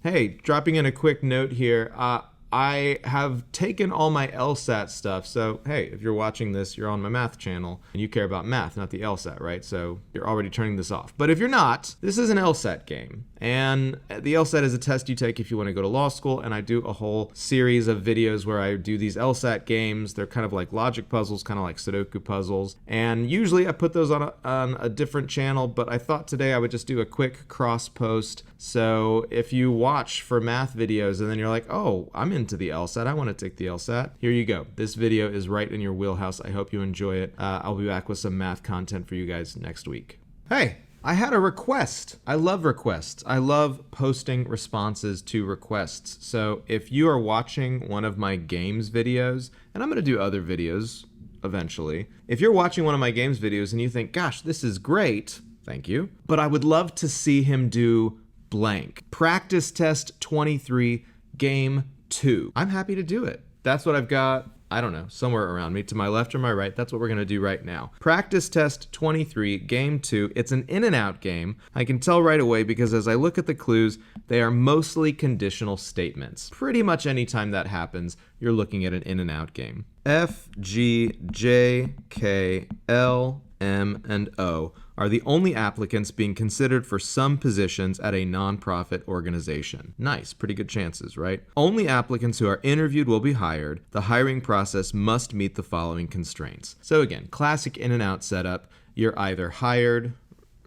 Hey, dropping in a quick note here. I have taken all my LSAT stuff. So, hey, if you're watching this, you're on my math channel and you care about math, not the LSAT, right? So you're already turning this off. But if you're not, this is an LSAT game. And the LSAT is a test you take if you want to go to law school. And I do a whole series of videos where I do these LSAT games. They're kind of like logic puzzles, kind of like Sudoku puzzles. And usually I put those on a different channel, but I thought today I would just do a quick cross post. So if you watch for math videos and then you're like, oh, I'm into the LSAT, I want to take the LSAT, here you go. This video is right in your wheelhouse. I hope you enjoy it. I'll be back with some math content for you guys next week. Hey, I had a request. I love requests. I love posting responses to requests. So if you are watching one of my games videos, and I'm going to do other videos eventually, if you're watching one of my games videos and you think, gosh, this is great, thank you, but I would love to see him do blank. Practice test 23, game 2. I'm happy to do it. That's what I've got, I don't know, somewhere around me, to my left or my right. That's what we're going to do right now. Practice test 23, game 2. It's an in and out game. I can tell right away because as I look at the clues, they are mostly conditional statements. Pretty much anytime that happens, you're looking at an in and out game. F, G, J, K, L, M, and O are the only applicants being considered for some positions at a nonprofit organization. Nice, pretty good chances, right? Only applicants who are interviewed will be hired. The hiring process must meet the following constraints. So again, classic in and out setup. You're either hired,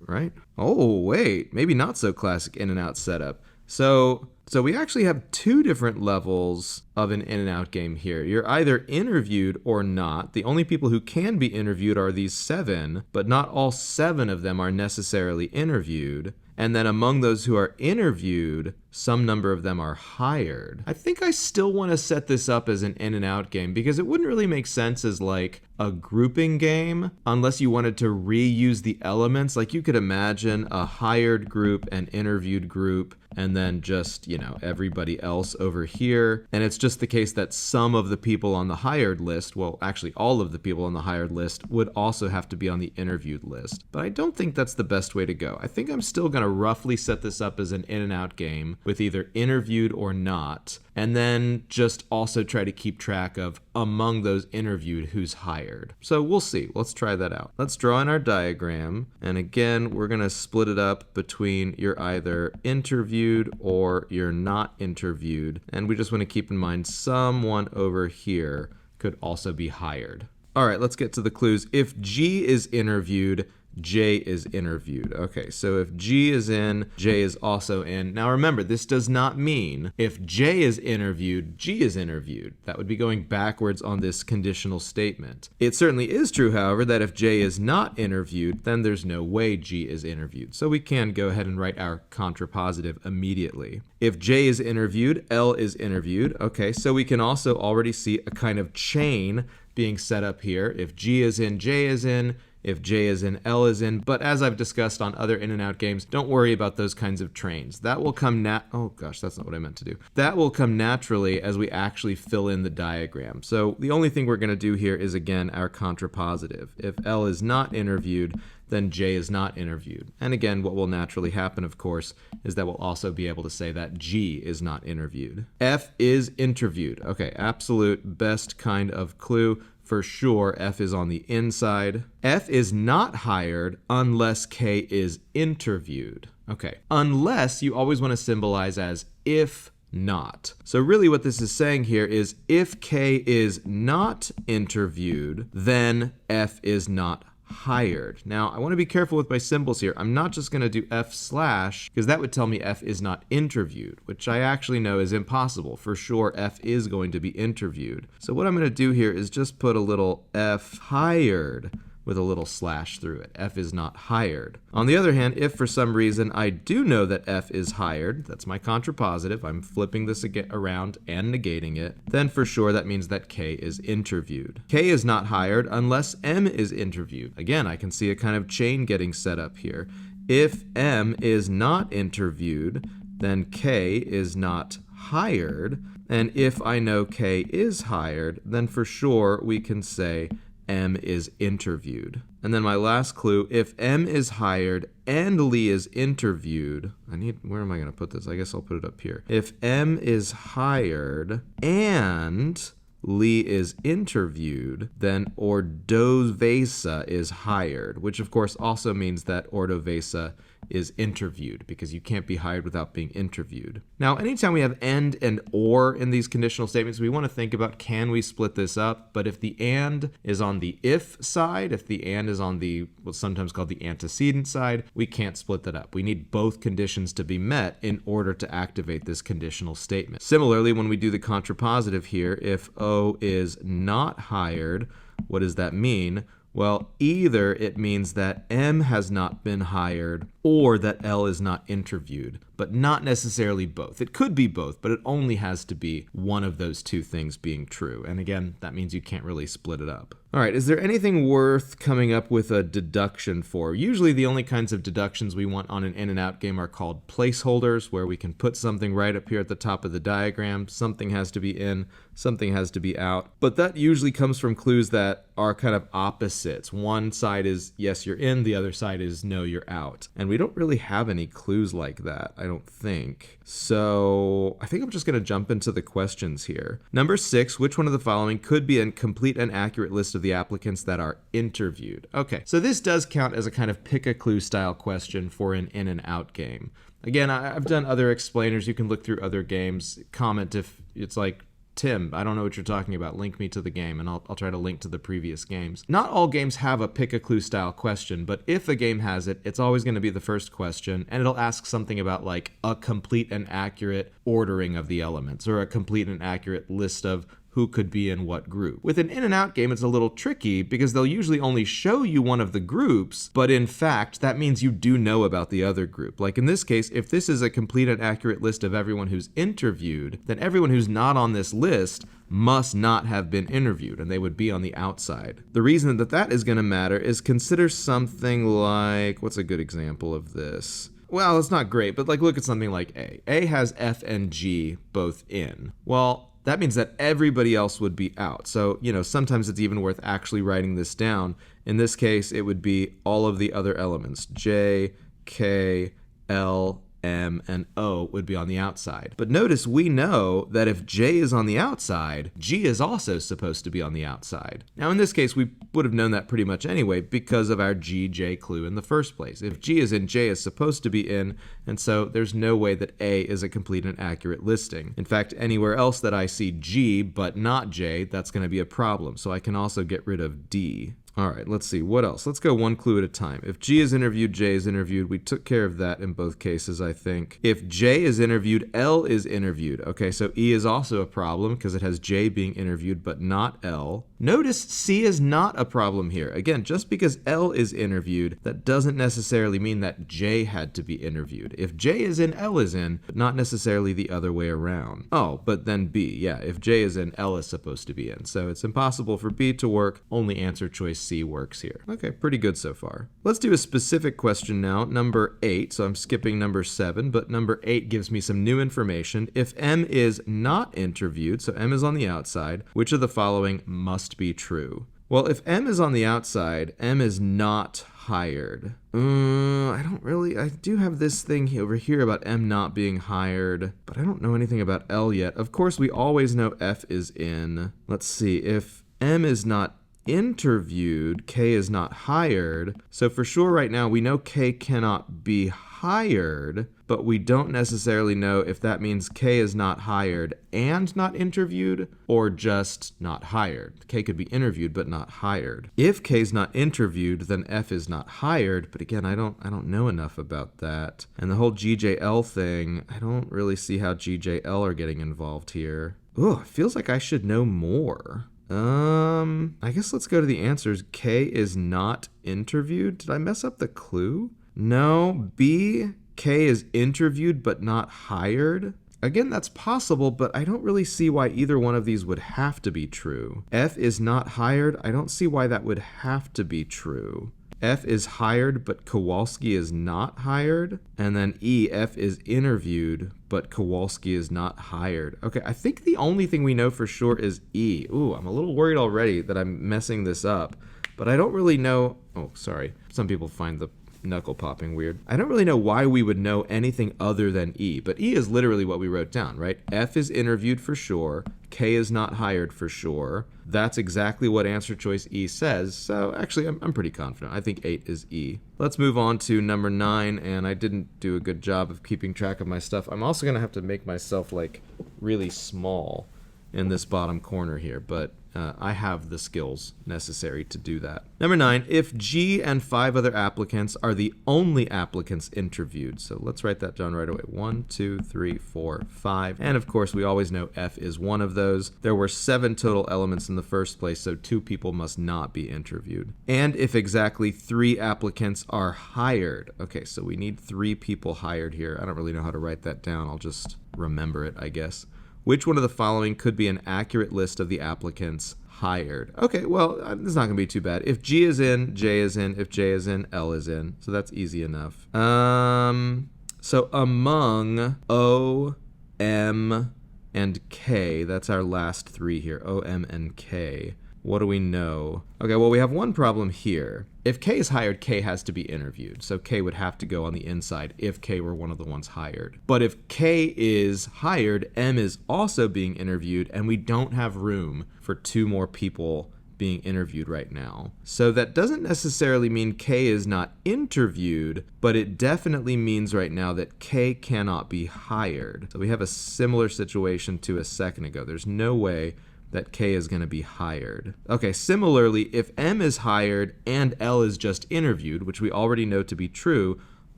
right? Oh, wait, maybe not so classic in and out setup. So we actually have two different levels of an in and out game here. You're either interviewed or not. The only people who can be interviewed are these 7, but not all 7 of them are necessarily interviewed. And then among those who are interviewed, some number of them are hired. I think I still want to set this up as an in and out game because it wouldn't really make sense as like a grouping game unless you wanted to reuse the elements. Like you could imagine a hired group, an interviewed group, and then just, everybody else over here. And it's just the case that some of the people on the hired list, well, actually all of the people on the hired list would also have to be on the interviewed list. But I don't think that's the best way to go. I think I'm still going to roughly set this up as an in and out game with either interviewed or not, and then just also try to keep track of among those interviewed who's hired. So we'll see. Let's try that out. Let's draw in our diagram. And again, we're going to split it up between you're either interviewed or you're not interviewed. And we just want to keep in mind someone over here could also be hired. All right, let's get to the clues. If G is interviewed, J is interviewed. Okay, so if G is in, J is also in. Now remember, this does not mean if J is interviewed, G is interviewed. That would be going backwards on this conditional statement. It certainly is true, however, that if J is not interviewed, then there's no way G is interviewed. So we can go ahead and write our contrapositive immediately. If J is interviewed, L is interviewed. Okay, so we can also already see a kind of chain being set up here. If G is in, J is in. If J is in, L is in. But as I've discussed on other in and out games, don't worry about those kinds of trains. That will come oh gosh, that's not what I meant to do. That will come naturally as we actually fill in the diagram. So the only thing we're going to do here is, again, our contrapositive. If L is not interviewed, then J is not interviewed. And again, what will naturally happen, of course, is that we'll also be able to say that G is not interviewed. F is interviewed. Okay, absolute best kind of clue. For sure, F is on the inside. F is not hired unless K is interviewed. Okay, unless you always want to symbolize as if not. So really what this is saying here is if K is not interviewed, then F is not hired. Now, I want to be careful with my symbols here. I'm not just going to do F/ because that would tell me F is not interviewed, which I actually know is impossible. For sure, F is going to be interviewed. So what I'm going to do here is just put a little F hired with a little slash through it. F is not hired. On the other hand, if for some reason I do know that F is hired, that's my contrapositive, I'm flipping this around and negating it, then for sure that means that K is interviewed. K is not hired unless M is interviewed. Again, I can see a kind of chain getting set up here. If M is not interviewed, then K is not hired. And if I know K is hired, then for sure we can say M is interviewed. And then my last clue, if M is hired and Lee is interviewed, where am I going to put this? I guess I'll put it up here. If M is hired and Lee is interviewed, then Ordovesa is hired, which of course also means that Ordovesa is interviewed, because you can't be hired without being interviewed. Now, anytime we have and or in these conditional statements, we want to think about, can we split this up? But if the and is on the if side, if the and is on the what's sometimes called the antecedent side, we can't split that up. We need both conditions to be met in order to activate this conditional statement. Similarly, when we do the contrapositive here, if O is not hired, what does that mean? Well, either it means that M has not been hired or that L is not interviewed, but not necessarily both. It could be both, but it only has to be one of those two things being true. And again, that means you can't really split it up. All right, is there anything worth coming up with a deduction for? Usually the only kinds of deductions we want on an in and out game are called placeholders, where we can put something right up here at the top of the diagram. Something has to be in, something has to be out. But that usually comes from clues that are kind of opposites. One side is yes, you're in, the other side is no, you're out. And we don't really have any clues like that, I don't think. So I think I'm just going to jump into the questions here. Number 6, which one of the following could be a complete and accurate list of the applicants that are interviewed? Okay, so this does count as a kind of pick a clue style question for an in and out game. Again, I've done other explainers. You can look through other games, comment if it's like, Tim, I don't know what you're talking about. Link me to the game, and I'll try to link to the previous games. Not all games have a pick a clue style question, but if a game has it, it's always going to be the first question, and it'll ask something about like a complete and accurate ordering of the elements, or a complete and accurate list of who could be in what group. With an in and out game, it's a little tricky because they'll usually only show you one of the groups, but in fact, that means you do know about the other group. Like in this case, if this is a complete and accurate list of everyone who's interviewed, then everyone who's not on this list must not have been interviewed, and they would be on the outside. The reason that that is going to matter is, consider something like, what's a good example of this? Well, it's not great, but like look at something like A. A has F and G both in. Well, that means that everybody else would be out. So, sometimes it's even worth actually writing this down. In this case, it would be all of the other elements. J, K, L, M, and O would be on the outside. But notice we know that if J is on the outside, G is also supposed to be on the outside. Now in this case, we would have known that pretty much anyway because of our GJ clue in the first place. If G is in, J is supposed to be in, and so there's no way that A is a complete and accurate listing. In fact, anywhere else that I see G but not J, that's going to be a problem. So I can also get rid of D. All right, let's see. What else? Let's go one clue at a time. If G is interviewed, J is interviewed. We took care of that in both cases, I think. If J is interviewed, L is interviewed. Okay, so E is also a problem because it has J being interviewed but not L. Notice C is not a problem here. Again, just because L is interviewed, that doesn't necessarily mean that J had to be interviewed. If J is in, L is in, but not necessarily the other way around. Oh, but then B. Yeah, if J is in, L is supposed to be in. So it's impossible for B to work. Only answer choice C works here. Okay, pretty good so far. Let's do a specific question now, number 8. So I'm skipping number 7, but number 8 gives me some new information. If M is not interviewed, so M is on the outside, which of the following must be true? Well, if M is on the outside, M is not hired. I do have this thing over here about M not being hired, but I don't know anything about L yet. Of course, we always know F is in. Let's see, if M is not interviewed, K is not hired. So for sure right now we know K cannot be hired, but we don't necessarily know if that means K is not hired and not interviewed or just not hired. K could be interviewed but not hired. If K is not interviewed, then F is not hired, but again, I don't know enough about that. And the whole GJL thing, I don't really see how GJL are getting involved here. Ooh, it feels like I should know more. I guess let's go to the answers. K is not interviewed. Did I mess up the clue? No. B, K is interviewed but not hired. Again, that's possible, but I don't really see why either one of these would have to be true. F is not hired. I don't see why that would have to be true. F is hired, but Kowalski is not hired. And then E, F is interviewed, but Kowalski is not hired. Okay, I think the only thing we know for sure is E. Ooh, I'm a little worried already that I'm messing this up, but I don't really know. Oh, sorry. Some people find the knuckle popping weird. I don't really know why we would know anything other than E, but E is literally what we wrote down, right? F is interviewed for sure. K is not hired for sure. That's exactly what answer choice E says. So actually, I'm pretty confident. I think 8 is E. Let's move on to number 9, and I didn't do a good job of keeping track of my stuff. I'm also going to have to make myself like really small in this bottom corner here, but I have the skills necessary to do that. Number 9, if G and 5 other applicants are the only applicants interviewed. So let's write that down right away. 1, 2, 3, 4, 5. And of course, we always know F is one of those. There were 7 total elements in the first place, so 2 people must not be interviewed. And if exactly 3 applicants are hired. Okay, so we need 3 people hired here. I don't really know how to write that down. I'll just remember it, I guess. Which one of the following could be an accurate list of the applicants hired? Okay, well, this is not going to be too bad. If G is in, J is in. If J is in, L is in. So that's easy enough. So among O, M, and K, that's our last 3 here, O, M, and K. What do we know? Okay, well, we have one problem here. If K is hired, K has to be interviewed. So K would have to go on the inside if K were one of the ones hired. But if K is hired, M is also being interviewed, and we don't have room for 2 more people being interviewed right now. So that doesn't necessarily mean K is not interviewed, but it definitely means right now that K cannot be hired. So we have a similar situation to a second ago. There's no way that K is going to be hired. Okay, similarly, if M is hired and L is just interviewed, which we already know to be true,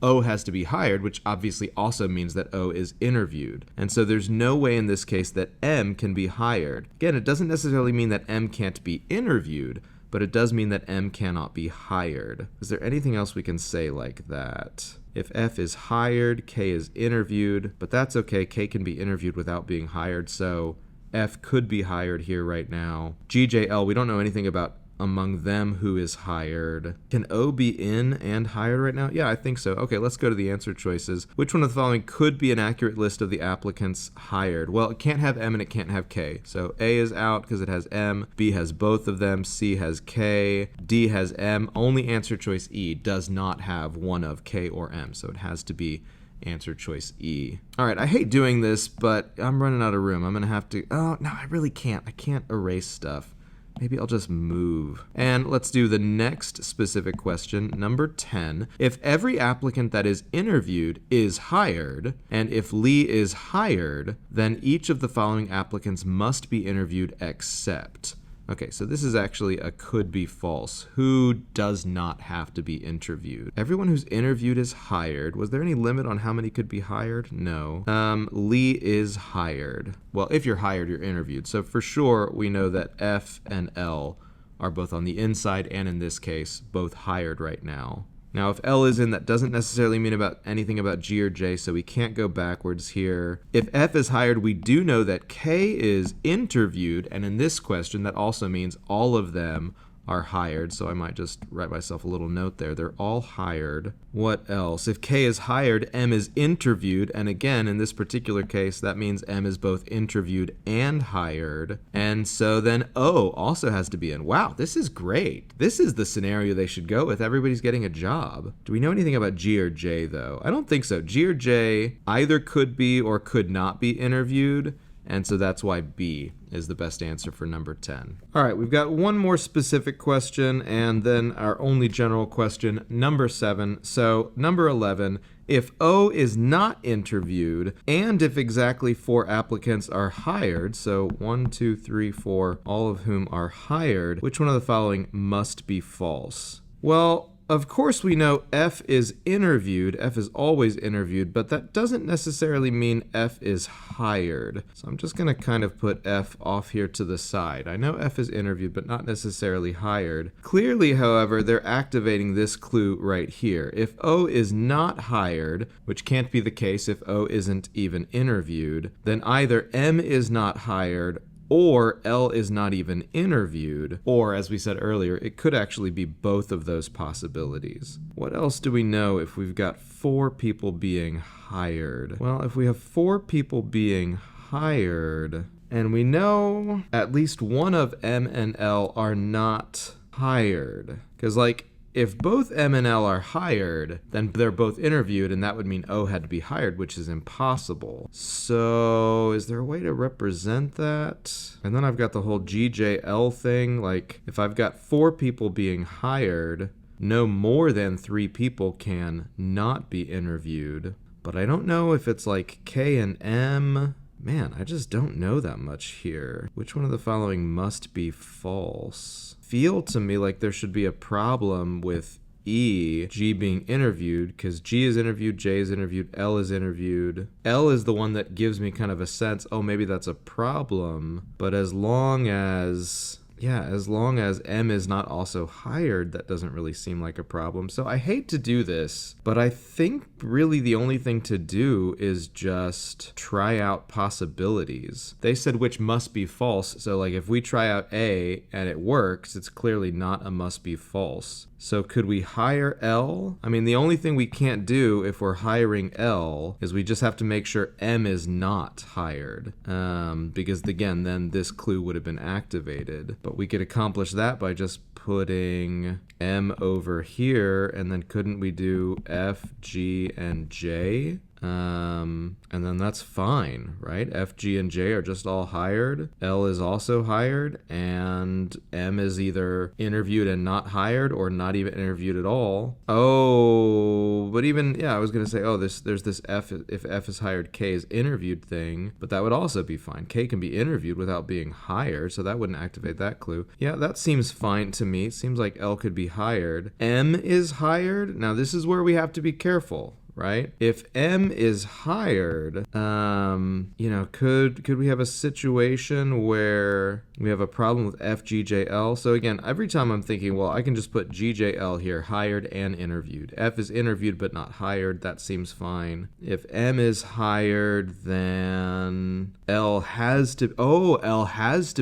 O has to be hired, which obviously also means that O is interviewed. And so there's no way in this case that M can be hired. Again, it doesn't necessarily mean that M can't be interviewed, but it does mean that M cannot be hired. Is there anything else we can say like that? If F is hired, K is interviewed, but that's okay. K can be interviewed without being hired, so F could be hired here right now. G, J, L, we don't know anything about among them who is hired. Can O be in and hired right now? Yeah, I think so. Okay, let's go to the answer choices. Which one of the following could be an accurate list of the applicants hired? Well, it can't have M and it can't have K. So A is out because it has M. B has both of them. C has K. D has M. Only answer choice E does not have one of K or M, so it has to be answer choice E. All right, I hate doing this, but I'm running out of room. I'm going to have to... Oh, no, I really can't. I can't erase stuff. Maybe I'll just move. And let's do the next specific question, number 10. If every applicant that is interviewed is hired, and if Lee is hired, then each of the following applicants must be interviewed except... Okay, so this is actually a could be false. Who does not have to be interviewed? Everyone who's interviewed is hired. Was there any limit on how many could be hired? No. Lee is hired. Well, if you're hired, you're interviewed. So for sure, we know that F and L are both on the inside, and in this case, both hired right now. Now, if L is in, that doesn't necessarily mean anything about G or J, so we can't go backwards here. If F is hired, we do know that K is interviewed, and in this question, that also means all of them are hired, so I might just write myself a little note there. They're all hired. What else? If K is hired, M is interviewed, and again, in this particular case, that means M is both interviewed and hired, and so then O also has to be in. Wow, this is great. This is the scenario they should go with. Everybody's getting a job. Do we know anything about G or J, though? I don't think so. G or J either could be or could not be interviewed, and so that's why B is the best answer for number 10. All right, we've got one more specific question and then our only general question, number 7. So number 11, if O is not interviewed and if exactly 4 applicants are hired, so 1, 2, 3, 4, all of whom are hired, which one of the following must be false? Well, of course we know F is interviewed. F is always interviewed, but that doesn't necessarily mean F is hired. So I'm just going to kind of put F off here to the side. I know F is interviewed, but not necessarily hired. Clearly, however, they're activating this clue right here. If O is not hired, which can't be the case if O isn't even interviewed, then either M is not hired or L is not even interviewed, or as we said earlier, it could actually be both of those possibilities. What else do we know if we've got 4 people being hired? Well, if we have 4 people being hired, and we know at least one of M and L are not hired, because like, if both M and L are hired, then they're both interviewed, and that would mean O had to be hired, which is impossible. So is there a way to represent that? And then I've got the whole GJL thing. Like, if I've got 4 people being hired, no more than 3 people can not be interviewed. But I don't know if it's like K and M. Man, I just don't know that much here. Which one of the following must be false? Feel to me like there should be a problem with G being interviewed, because G is interviewed, J is interviewed, L is interviewed. L is the one that gives me kind of a sense, oh, maybe that's a problem. But as long as M is not also hired, that doesn't really seem like a problem. So I hate to do this, but I think really the only thing to do is just try out possibilities. They said which must be false. So like if we try out A and it works, it's clearly not a must be false. So could we hire L? I mean, the only thing we can't do if we're hiring L is we just have to make sure M is not hired. Because again, then this clue would have been activated. But we could accomplish that by just putting M over here, and then couldn't we do F, G, and J? And then that's fine, right? F, G, and J are just all hired. L is also hired, and M is either interviewed and not hired or not even interviewed at all. Oh, but even, I was going to say, there's this F, if F is hired, K is interviewed thing, but that would also be fine. K can be interviewed without being hired, so that wouldn't activate that clue. Yeah, that seems fine to me. It seems like L could be hired. M is hired. Now, this is where we have to be careful. Right? If M is hired, could we have a situation where we have a problem with F, G, J, L? So again, every time I'm thinking, well, I can just put G, J, L here, hired and interviewed. F is interviewed but not hired. That seems fine. If M is hired, then L has to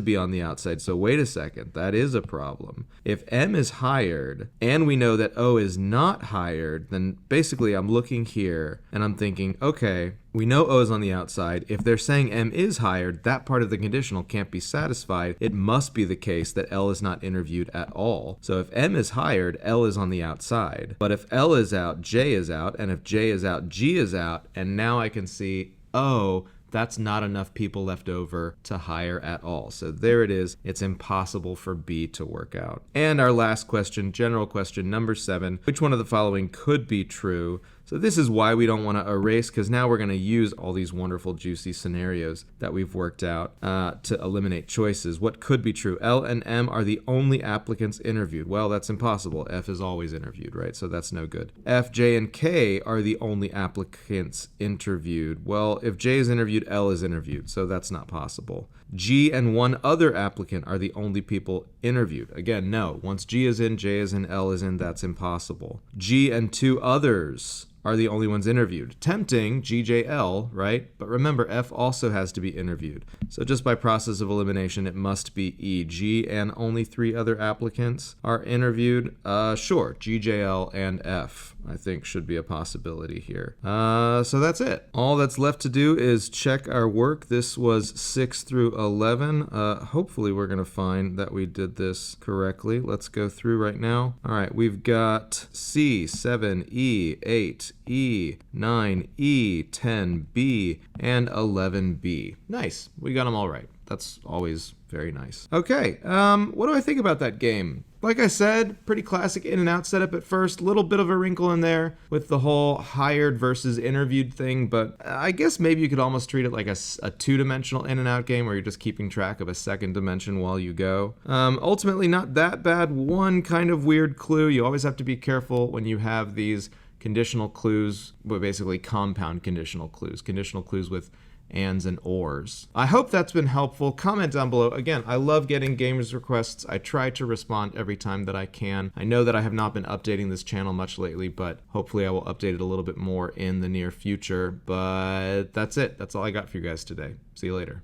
be on the outside. So wait a second, that is a problem. If M is hired and we know that O is not hired, then basically I'm looking here and I'm thinking, okay, we know O is on the outside. If they're saying M is hired, that part of the conditional can't be satisfied. It must be the case that L is not interviewed at all. So if M is hired, L is on the outside. But if L is out, J is out. And if J is out, G is out. And now I can see, that's not enough people left over to hire at all. So there it is. It's impossible for B to work out. And our last question, general question number 7, which one of the following could be true? So this is why we don't want to erase, because now we're going to use all these wonderful, juicy scenarios that we've worked out to eliminate choices. What could be true? L and M are the only applicants interviewed. Well, that's impossible. F is always interviewed, right? So that's no good. F, J, and K are the only applicants interviewed. Well, if J is interviewed, L is interviewed. So that's not possible. G and one other applicant are the only people interviewed. Again, no. Once G is in, J is in, L is in, that's impossible. G and 2 others are the only ones interviewed. Tempting, GJL, right? But remember, F also has to be interviewed. So just by process of elimination, it must be E. G and only 3 other applicants are interviewed. Sure, GJL and F, I think, should be a possibility here. So that's it. All that's left to do is check our work. This was 6 through 11. Hopefully we're going to find that we did this correctly. Let's go through right now. All right, we've got C, 7, E, 8, E, 9, E, 10, B, and 11B. Nice. We got them all right. That's always very nice. Okay, what do I think about that game? Like I said, pretty classic in and out setup at first. Little bit of a wrinkle in there with the whole hired versus interviewed thing, but I guess maybe you could almost treat it like a 2-dimensional in and out game where you're just keeping track of a second dimension while you go. Ultimately, not that bad. One kind of weird clue. You always have to be careful when you have these conditional clues, but basically compound conditional clues with ands and ors. I hope that's been helpful. Comment down below. Again, I love getting gamers requests. I try to respond every time that I can. I know that I have not been updating this channel much lately, but hopefully I will update it a little bit more in the near future. But that's it. That's all I got for you guys today. See you later.